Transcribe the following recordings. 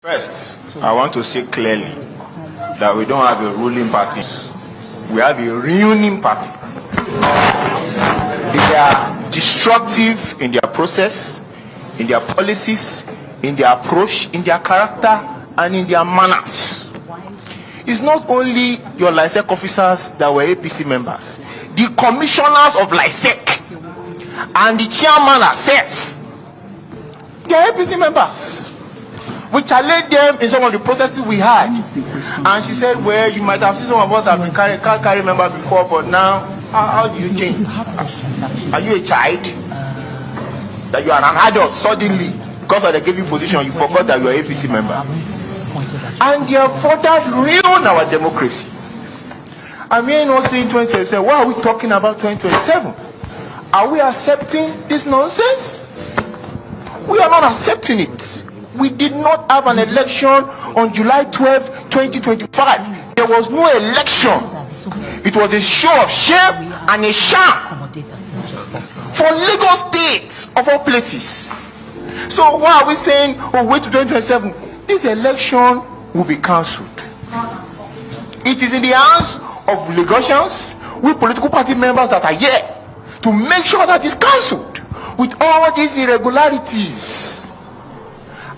First, I want to say clearly that we don't have a ruling party. We have a reunion party. They are destructive in their process, in their policies, in their approach, in their character, and in their manners. It's not only your LISEC officers that were APC members. The commissioners of LISEC and the chairman herself, they are APC members. We challenged them in some of the processes we had. And she said, well, you might have seen some of us have been carry members before, but now, how do you change? Are you a child? That you are an adult suddenly, because of the gave you position, you forgot that you are an APC member. And they have further ruined our democracy. I mean, not saying 2027. Why are we talking about 2027? Are we accepting this nonsense? We are not accepting it. We did not have an election on July 12, 2025. There was no election. It was a show of shame and a sham for Lagos State of all places. So why are we saying, oh, wait to 2027? This election will be cancelled. It is in the hands of Lagosians, we political party members that are here, to make sure that it's cancelled with all these irregularities.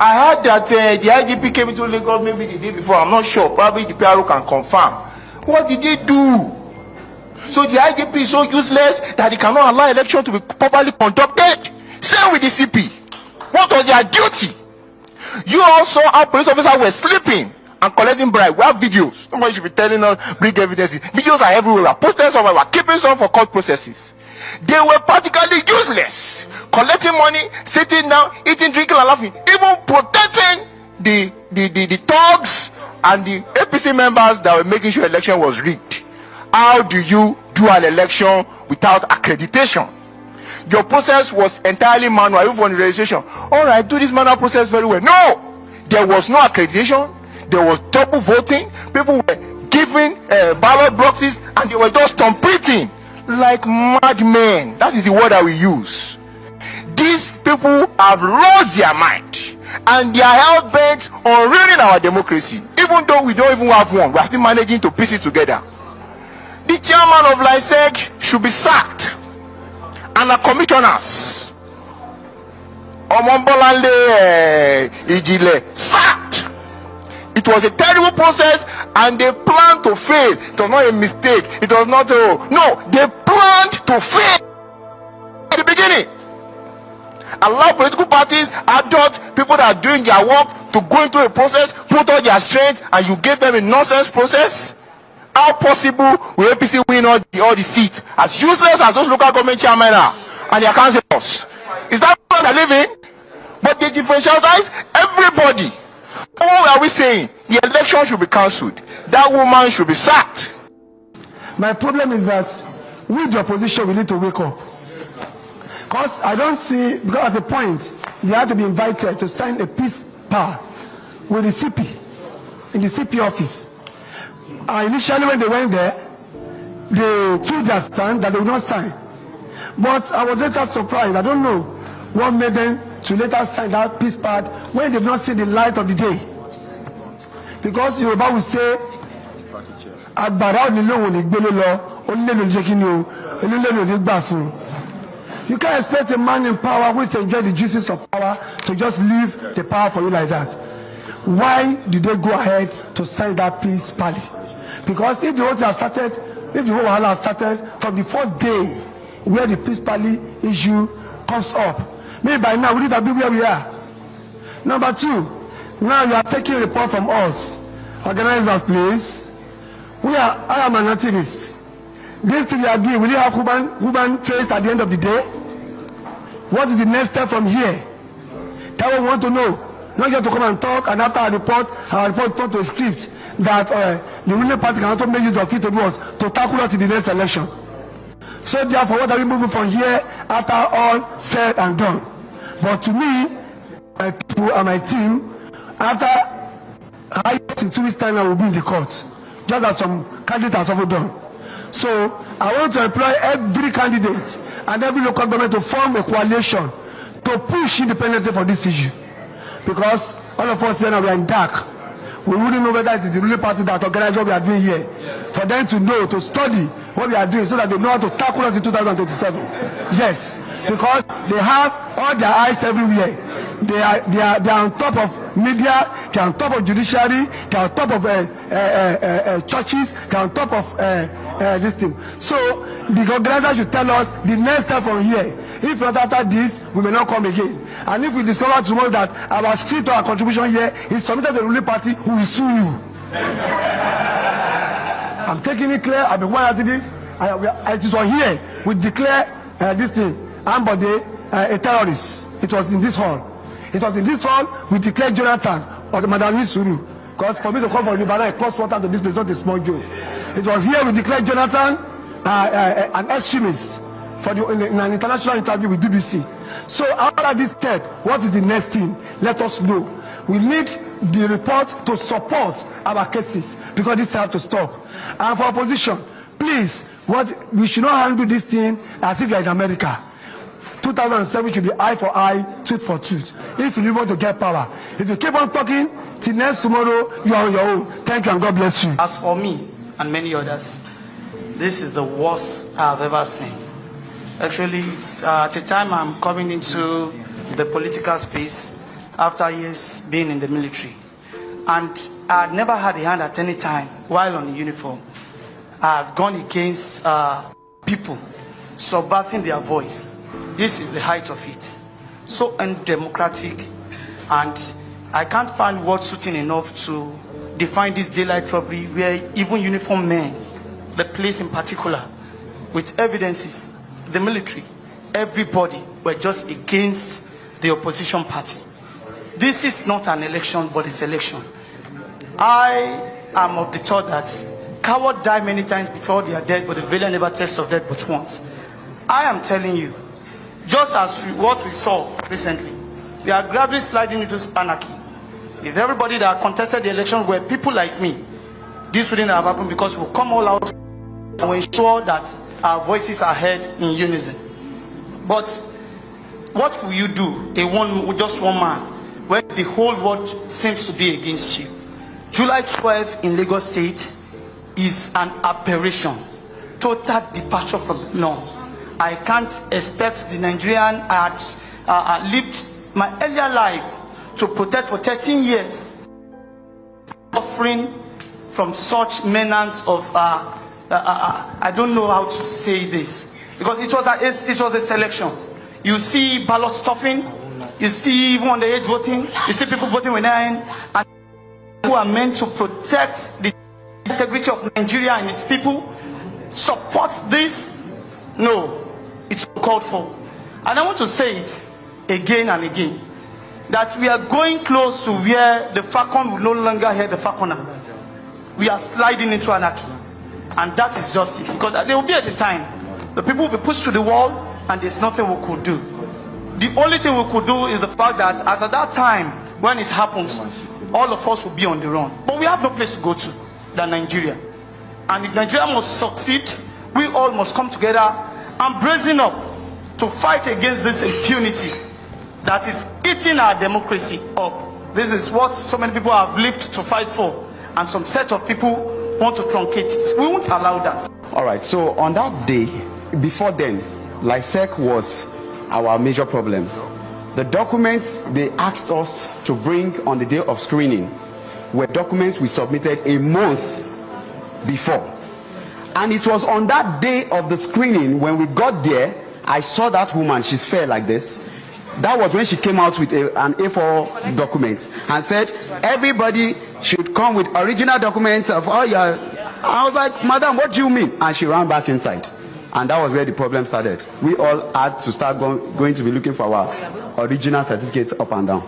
I heard that the IGP came into Lagos maybe the day before. I'm not sure. Probably the PRO can confirm. What did they do? So the IGP is so useless that he cannot allow election to be properly conducted. Same with the CP. What was their duty? You also, our police officers were sleeping and collecting bribe. We have videos. Nobody should be telling us, bring evidences. Videos are everywhere. We are posting some, we are keeping some for court processes. They were practically useless, collecting money, sitting down, eating, drinking, and laughing, even protecting the thugs and the APC members that were making sure election was rigged. How do you do an election without accreditation? Your process was entirely manual, even for the registration. All right, do this manual process very well. No, there was no accreditation. There was double voting. People were giving ballot boxes, and they were just competing like madmen. That is the word that we use. These people have lost their mind, and they are hell bent on ruining our democracy. Even though we don't even have one, we are still managing to piece it together. The chairman of LISEC should be sacked, and the commissioners, Omombolale Ijile, sacked. It was a terrible process, and they planned to fail. It was not a mistake. It was not no, they planned to fail at the beginning. Allow political parties, adult people that are doing their work to go into a process, put all their strength, and you give them a nonsense process. How possible will APC win all the seats? As useless as those local government chairmen are and their councillors. Is that what they're living? But they differentialize everybody. What are we saying? The election should be cancelled. That woman should be sacked. My problem is that with the opposition, we need to wake up. Because I don't see, because at the point, they have to be invited to sign a peace power with the CP, in the CP office. Initially, when they went there, they took their stand that they would not sign. But I was later surprised. I don't know what made them to later sign that peace part when they did not see the light of the day. Because Yoruba will say, you can't expect a man in power who enjoys the juices of power to just leave the power for you like that. Why did they go ahead to sign that peace party? Because if the whole thing started, if the whole wahala started from the first day where the peace party issue comes up, maybe by now we need to be where we are. Number two, now you are taking a report from us. Organizers, please. I am an activist. This thing we are doing, will you have human face at the end of the day? What is the next step from here? That we want to know. Not just to come and talk, and after our report turn to a script that the ruling party can also make use of it to do us, to tackle us in the next election. So therefore, what are we moving from here after all said and done? But to me, my people and my team, after highest in 2 weeks' time, I will be in the court, just as some candidates have also done. So I want to employ every candidate and every local government to form a coalition to push independently for this issue. because all of us here now we are in dark. We wouldn't know whether it is the ruling party that organized what we are doing here. For them to know, to study what we are doing so that they know how to tackle us in 2027. Yes, because they have all their eyes everywhere. They are on top of media, they are on top of judiciary, they are on top of churches, they are on top of this thing. So the organizer should tell us the next step from here. If not after this, we may not come again. And if we discover tomorrow that our street or our contribution here is submitted to the ruling party, we will sue you. I'm taking it clear. I've been quiet this. It is on here. We declare this thing, Ambode, a terrorist. It was in this hall. It was in this hall we declared Jonathan or Madam Suru. Because for me to come from Libana, it costs water to this place, not a small joke. It was here we declared Jonathan an extremist for in an international interview with BBC. So after this step, what is the next thing? Let us know. We need the report to support our cases because this has to stop. And for opposition, please, we should not handle this thing as if you are in America. 2007 should be eye for eye, tooth for tooth. If you want to get power, if you keep on talking till next tomorrow, you are on your own. Thank you and God bless you. As for me and many others, this is the worst I've ever seen. Actually, it's at a time I'm coming into the political space after years being in the military. And I've never had a hand at any time while on uniform. I've gone against people subverting their voice. This is the height of it. So undemocratic, and I can't find words suiting enough to define this daylight robbery where even uniformed men, the police in particular, with evidences, the military, everybody were just against the opposition party. This is not an election, but it's election. I am of the thought that cowards die many times before they are dead, but the valiant never taste of death but once. I am telling you, just as what we saw recently, we are gradually sliding into anarchy. If everybody that contested the election were people like me, this wouldn't have happened because we'll come all out and we'll ensure that our voices are heard in unison. But what will you do, just one man, when the whole world seems to be against you? July 12 in Lagos State is an aberration, total departure from the norm. I can't expect the Nigerian I had lived my earlier life to protect for 13 years, suffering from such menace of I don't know how to say this, because it was a selection. You see ballot stuffing, you see even underage voting, you see people voting with their hand, and who are meant to protect the integrity of Nigeria and its people support this. No, it's called for. And I want to say it again and again, that we are going close to where the falcon will no longer hear the falconer. We are sliding into anarchy, and that is just it, because there will be at a time the people will be pushed to the wall and there's nothing we could do. The only thing we could do is the fact that as at that time when it happens, all of us will be on the run. But we have no place to go to than Nigeria. And if Nigeria must succeed, we all must come together and brazen up to fight against this impunity that is eating our democracy up. This is what so many people have lived to fight for, and some set of people want to truncate it. We won't allow that. All right, so on that day, before then, INEC was our major problem. The documents they asked us to bring on the day of screening were documents we submitted a month before. And it was on that day of the screening, when we got there, I saw that woman, she's fair like this. That was when she came out with an A4 document and said, everybody should come with original documents of all your... I was like, madam, what do you mean? And she ran back inside. And that was where the problem started. We all had to start going to be looking for our original certificates up and down,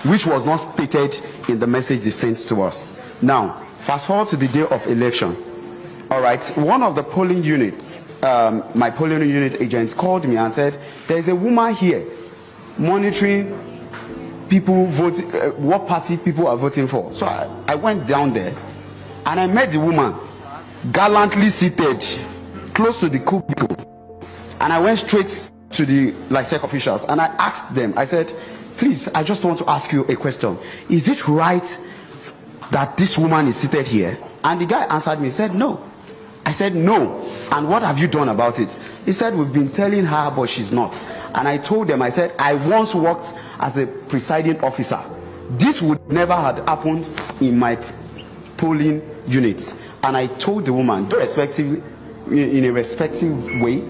which was not stated in the message they sent to us. Now, fast forward to the day of election. All right, one of the polling units, my polling unit agents called me and said, there's a woman here monitoring people voting, what party people are voting for. So I went down there and I met the woman gallantly seated close to the cubicle, and I went straight to the INEC officials and I asked them, I said, please, I just want to ask you a question. Is it right that this woman is seated here? And the guy answered me, he said, no. I said, no. And what have you done about it? He said, we've been telling her, but she's not. And I told them, I said, I once worked as a presiding officer. This would never have happened in my polling unit. And I told the woman, in a respectful way,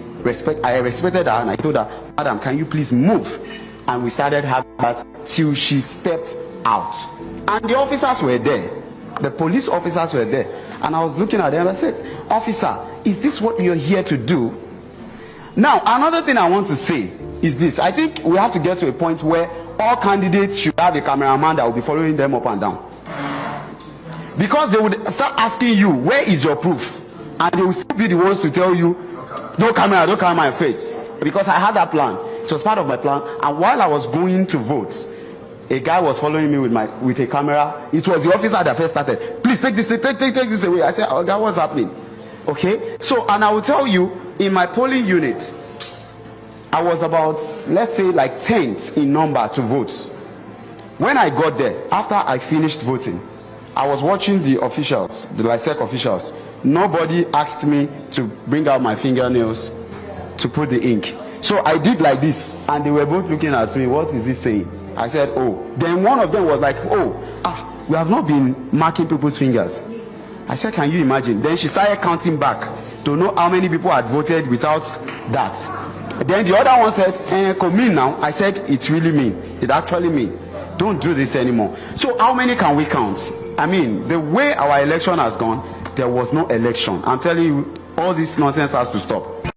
I respected her, and I told her, madam, can you please move? And we started having that till she stepped out. And the officers were there. The police officers were there. And I was looking at them and I said, officer, is this what you're here to do? Now, another thing I want to say is this. I think we have to get to a point where all candidates should have a cameraman that will be following them up and down. Because they would start asking you, where is your proof? And they will still be the ones to tell you, don't camera my face. Because I had that plan. It was part of my plan. And while I was going to vote, a guy was following me with a camera. It was the officer that first started. Please take this away. I said, oh God, what's happening? Okay. So, and I will tell you, in my polling unit, I was about, let's say, like 10th in number to vote. When I got there, after I finished voting, I was watching the officials, the INEC officials. Nobody asked me to bring out my fingernails to put the ink. So I did like this, and they were both looking at me. What is he saying? I said, oh. Then one of them was like, we have not been marking people's fingers. I said, can you imagine? Then she started counting back to know how many people had voted without that. Then the other one said, mean now? I said, it's really mean. It actually mean. Don't do this anymore. So how many can we count? I mean, the way our election has gone, there was no election. I'm telling you, all this nonsense has to stop.